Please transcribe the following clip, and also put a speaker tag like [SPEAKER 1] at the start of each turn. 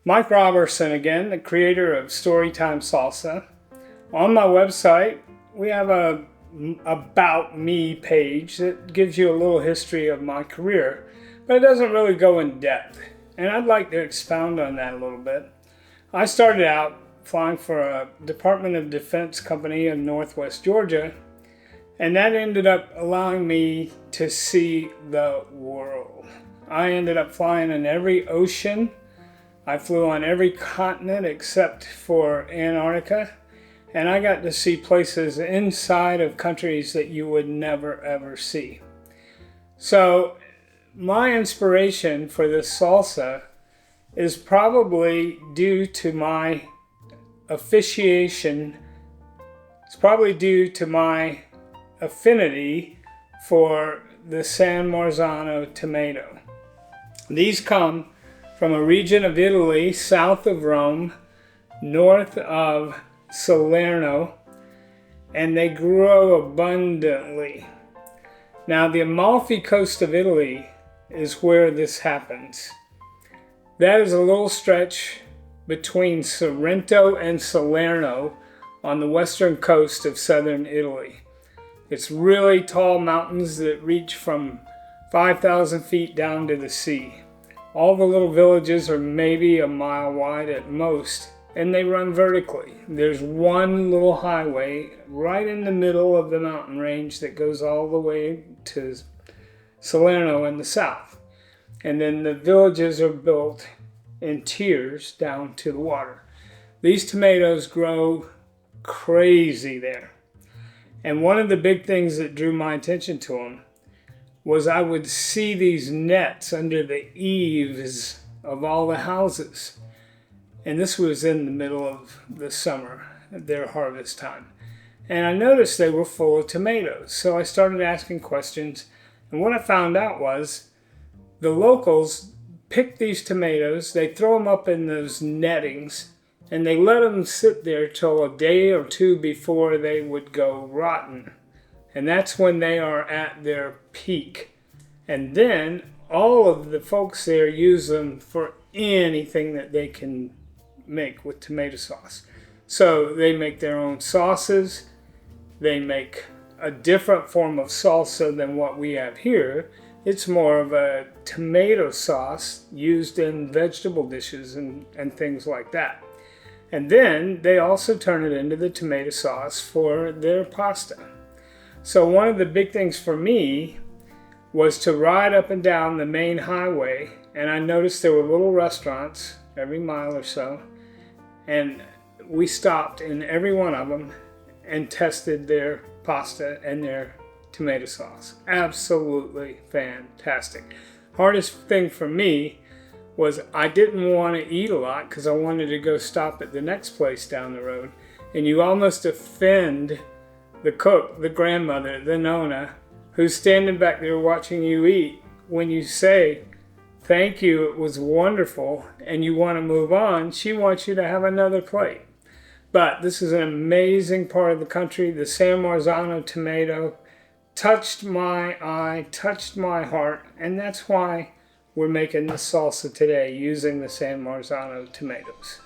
[SPEAKER 1] Mike Robertson again, the creator of Storytime Salsa. On my website, we have a About Me page that gives you a little history of my career, but it doesn't really go in depth. And I'd like to expound on that a little bit. I started out flying for a Department of Defense company in Northwest Georgia, and that ended up allowing me to see the world. I ended up flying in every ocean. I flew on every continent except for Antarctica, and I got to see places inside of countries that you would never ever see. So my inspiration for this salsa is probably due to my aficionation. It's probably due to my affinity for the San Marzano tomato. These come from a region of Italy south of Rome, north of Salerno, and they grow abundantly. Now, the Amalfi Coast of Italy is where this happens. That is a little stretch between Sorrento and Salerno on the western coast of southern Italy. It's really tall mountains that reach from 5,000 feet down to the sea. All the little villages are maybe a mile wide at most, and they run vertically. There's one little highway right in the middle of the mountain range that goes all the way to Salerno in the south. And then the villages are built in tiers down to the water. These tomatoes grow crazy there. And one of the big things that drew my attention to them was I would see these nets under the eaves of all the houses. And this was in the middle of the summer, their harvest time. And I noticed they were full of tomatoes. So I started asking questions. And what I found out was the locals pick these tomatoes, they throw them up in those nettings, and they let them sit there till a day or two before they would go rotten. And that's when they are at their peak. And then all of the folks there use them for anything that they can make with tomato sauce. So they make their own sauces. They make a different form of salsa than what we have here. It's more of a tomato sauce used in vegetable dishes and things like that. And then they also turn it into the tomato sauce for their pasta. So one of the big things for me was to ride up and down the main highway, and I noticed there were little restaurants every mile or so, and we stopped in every one of them and tested their pasta and their tomato sauce. Absolutely fantastic. Hardest thing for me was I didn't want to eat a lot because I wanted to go stop at the next place down the road, and you almost offend the cook, the grandmother, the nonna, who's standing back there watching you eat when you say, "Thank you, it was wonderful," and you want to move on. She wants you to have another plate. But this is an amazing part of the country. The San Marzano tomato touched my eye, touched my heart, and that's why we're making this salsa today using the San Marzano tomatoes.